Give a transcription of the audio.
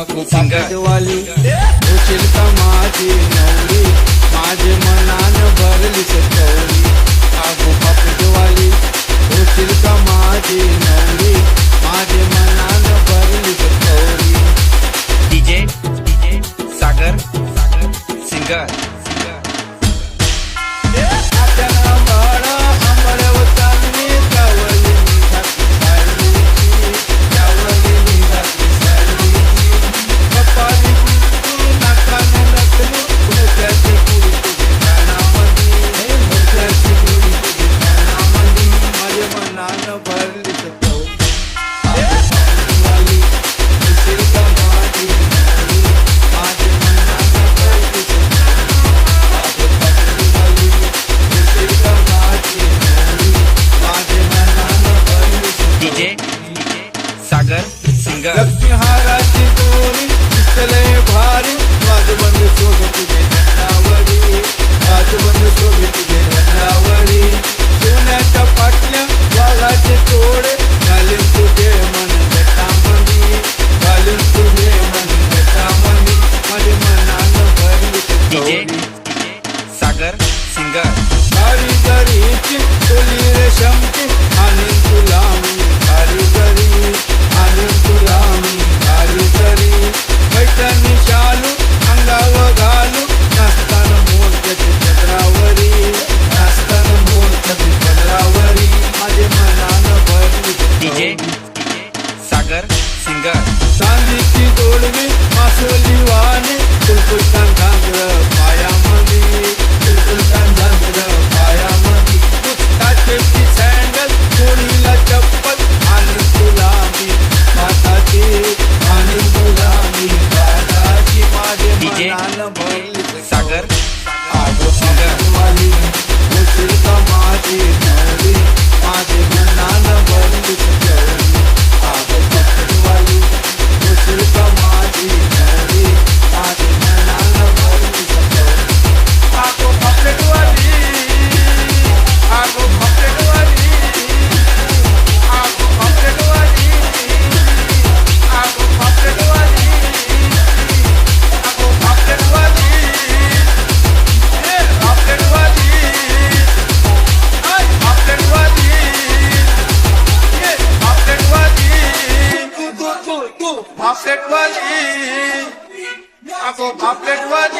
वाली होशील का माझी नवरी माझे मनान भरली सवरी आगो पापटवाली होशील का माझी नवरी माझे मनान भरली सवरी डीजे सागर सिंगर सागर सिंगर लक्ष्मीहाराची दोरी दिसले भारी वाजबंद शोभे तुझे धनावरी वाजबंद शोभे तुझे धनावरी सोन्याच्या पाटल्या वाघाचे तोडे घालीन तुझे मन बेटामणी घालीन तुझे मन बेटामणी माझे मनानं भरली डीजे सागर सिंगर कारीगरीची तुली रेशमची आणि तुला कारीगरी आणि तुला कारीगरी पैठणी शालू अंगावर घालू नाचताना मोरच्याची चंद्रावरी नाचताना मोरच्याची चंद्रावरी माझे मनानं भरली डीजे सागर सिंगर चांदीची जोडवी मासोली वाणी कुलकुलतान घांगरं पायामध्ये कुलकुलतान घांगरं पायामध्ये पुस्तकाची सँडल कोणीला चप्पल आणि तुला मी हाताची आणि तुला मी हाताची माझे डीजे मनानं भरली सागर आगो सिंगर वाली होशील का माझी नवरी माझे मनानं भरली सवरी आगो वाली होशील का माझी नवरी माझे मनानं भरली सवरी आगो वाली आगो वाली आगो वाली आगो वाली Papelet wali,